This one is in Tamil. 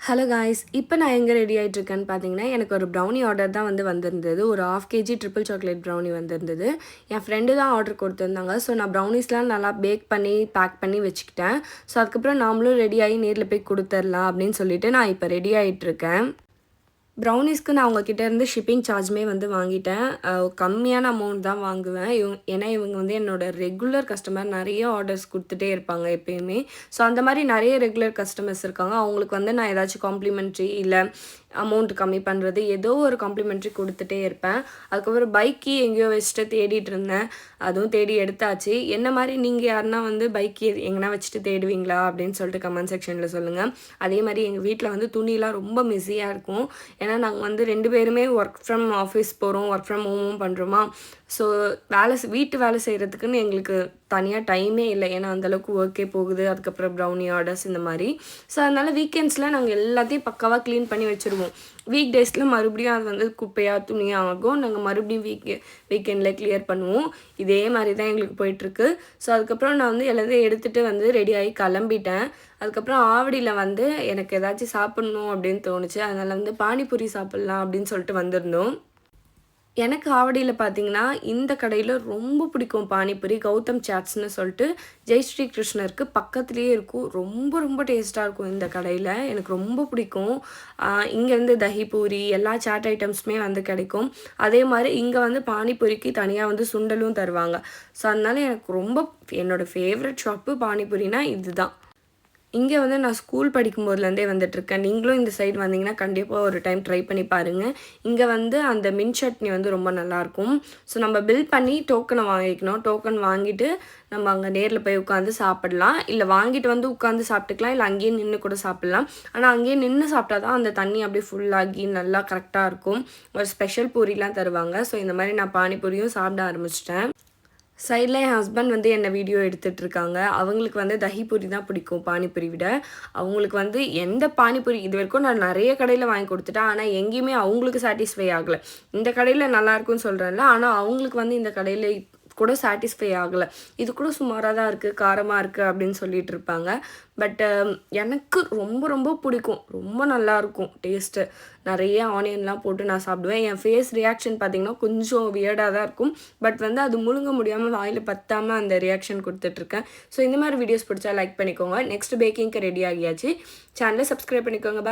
ஹலோ காய்ஸ், இப்போ நான் எங்கே ரெடி ஆகிட்டுருக்கேன்னு பார்த்தீங்கன்னா, எனக்கு ஒரு ப்ரௌனி ஆர்டர் தான் வந்திருந்தது. ஒரு 1/2 kg ட்ரிபிள் சாக்லேட் ப்ரௌனி வந்திருந்தது. என் ஃப்ரெண்டு தான் ஆர்டர் கொடுத்துருந்தாங்க. ஸோ நான் ப்ரௌனிஸ்லாம் நல்லா பேக் பண்ணி, பேக் பண்ணி வச்சுக்கிட்டேன். ஸோ அதுக்கப்புறம் நாமளும் ரெடி ஆகி நேரில் போய் கொடுத்துர்லாம் அப்படின்னு சொல்லிட்டு நான் இப்போ ரெடி ஆகிட்டுருக்கேன். ப்ரௌனிஸ்க்கு நான் அவங்கக்கிட்ட இருந்து ஷிப்பிங் சார்ஜுமே வாங்கிட்டேன். கம்மியான அமௌண்ட் தான் வாங்குவேன். ஏன்னா இவங்க என்னோட ரெகுலர் கஸ்டமர். நிறைய ஆர்டர்ஸ் கொடுத்துட்டே இருப்பாங்க எப்பயுமே. ஸோ அந்த மாதிரி நிறைய ரெகுலர் கஸ்டமர்ஸ் இருக்காங்க. அவங்களுக்கு நான் ஏதாச்சும் காம்ப்ளிமெண்ட்ரி இல்லை அமௌண்ட் கம்மி பண்ணுறது ஏதோ ஒரு காம்ப்ளிமெண்ட்ரி கொடுத்துட்டே இருப்பேன். அதுக்கப்புறம் பைக்கி எங்கேயோ வச்சுட்டு தேடிட்டு இருந்தேன். அதுவும் தேடி எடுத்தாச்சு. என்ன மாதிரி நீங்கள் யாருன்னா பைக்கி எங்கன்னா வச்சுட்டு தேடுவீங்களா அப்படின்னு சொல்லிட்டு கமெண்ட் செக்ஷனில் சொல்லுங்கள். அதே மாதிரி எங்கள் வீட்டில் துணியெலாம் ரொம்ப மிஸியாக இருக்கும். ஏன்னா நாங்கள் 2 பேருமே ஒர்க் ஃப்ரம் ஆஃபீஸ் போகிறோம், ஒர்க் ஃப்ரம் ஹோமும் பண்ணுறோமா. ஸோ வீட்டு வேலை செய்கிறதுக்குன்னு எங்களுக்கு தனியாக டைமே இல்லை. ஏன்னா அந்தளவுக்கு ஒர்க்கே போகுது. அதுக்கப்புறம் ப்ரௌனி ஆர்டர்ஸ் இந்த மாதிரி. ஸோ அதனால் வீக்கெண்ட்ஸில் நாங்கள் எல்லாத்தையும் பக்காவாக க்ளீன் பண்ணி வச்சுருவோம். வீக் டேஸில் மறுபடியும் அது குப்பையாக துணியாக ஆகும். நாங்கள் மறுபடியும் வீக்கெண்டில் கிளியர் பண்ணுவோம். இதே மாதிரி தான் எங்களுக்கு போயிட்டுருக்கு. ஸோ அதுக்கப்புறம் நான் எல்லாத்தையும் எடுத்துகிட்டு ரெடி ஆகி கிளம்பிட்டேன். அதுக்கப்புறம் ஆவடியில் எனக்கு ஏதாச்சும் சாப்பிட்ணும் அப்படின்னு தோணுச்சு. அதனால் பானிபூரி சாப்பிட்லாம் அப்படின்னு சொல்லிட்டு வந்திருந்தோம். எனக்கு ஆவடியில் பார்த்தீங்கன்னா, இந்த கடையில் ரொம்ப பிடிக்கும் பானிபூரி. கௌதம் சாட்ஸ்ன்னு சொல்லிட்டு ஜெயஸ்ரீ கிருஷ்ணருக்கு பக்கத்துலேயே இருக்கும். ரொம்ப ரொம்ப டேஸ்ட்டாக இருக்கும் இந்த கடையில். எனக்கு ரொம்ப பிடிக்கும். இங்கே தஹி பூரி எல்லா சாட் ஐட்டம்ஸுமே கிடைக்கும். அதே மாதிரி இங்கே பானிபூரிக்கு தனியாக சுண்டலும் தருவாங்க. ஸோ அதனால் எனக்கு ரொம்ப என்னோடய ஃபேவரட் ஷாப்பு பானிபூரினா இதுதான். இங்கே நான் ஸ்கூல் படிக்கும்போதுலேருந்தே வந்துட்டுருக்கேன். நீங்களும் இந்த சைடு வந்தீங்கன்னா கண்டிப்பாக ஒரு டைம் ட்ரை பண்ணி பாருங்கள். இங்கே அந்த மின்ட் சட்னி ரொம்ப நல்லாயிருக்கும். ஸோ நம்ம பில் பண்ணி டோக்கனை வாங்கிக்கணும். டோக்கன் வாங்கிட்டு நம்ம அங்கே நேரில் போய் உட்காந்து சாப்பிடலாம். இல்லை வாங்கிட்டு உட்காந்து சாப்பிட்டுக்கலாம். இல்லை அங்கேயே நின்று கூட சாப்பிட்லாம். ஆனால் அங்கேயே நின்று சாப்பிட்டா தான் அந்த தண்ணி அப்படியே ஃபுல்லாகி நல்லா கரெக்டாக இருக்கும். ஒரு ஸ்பெஷல் பூரிலாம் தருவாங்க. ஸோ இந்த மாதிரி நான் பானிபூரியும் சாப்பிட ஆரம்பிச்சிட்டேன். சைடில் என் ஹஸ்பண்ட் என்னை வீடியோ எடுத்துகிட்ருக்காங்க. அவங்களுக்கு தஹி பூரி தான் பிடிக்கும் பானிபூரி விட. அவங்களுக்கு எந்த பானிபூரி இது வரைக்கும் நான் நிறைய கடையில் வாங்கி கொடுத்துட்டேன். ஆனால் எங்கேயுமே அவங்களுக்கு சாட்டிஸ்ஃபை ஆகலை. இந்த கடையில் நல்லாயிருக்குன்னு சொல்கிறேன்ல, ஆனால் அவங்களுக்கு இந்த கடையில் கூட சாட்டிஸ்ஃபை ஆகலை. இது கூட சுமாராக தான் இருக்குது, காரமாக இருக்குது அப்படின்னு சொல்லிட்டு இருப்பாங்க. பட் எனக்கு ரொம்ப ரொம்ப பிடிக்கும். ரொம்ப நல்லாயிருக்கும் டேஸ்ட்டு. நிறைய ஆனியன்லாம் போட்டு நான் சாப்பிடுவேன். என் ஃபேஸ் ரியாக்ஷன் பார்த்திங்கன்னா கொஞ்சம் வியர்டாக தான் இருக்கும். பட் அது முழுங்க முடியாமல் வாயில் பத்தாமல் அந்த ரியாக்ஷன் கொடுத்துட்ருக்கேன். ஸோ இந்த மாதிரி வீடியோஸ் பிடிச்சா லைக் பண்ணிக்கோங்க. நெக்ஸ்ட் பேக்கிங்க்கு ரெடி ஆகியாச்சு. சேனலை சப்ஸ்கிரைப் பண்ணிக்கோங்க. பாய்.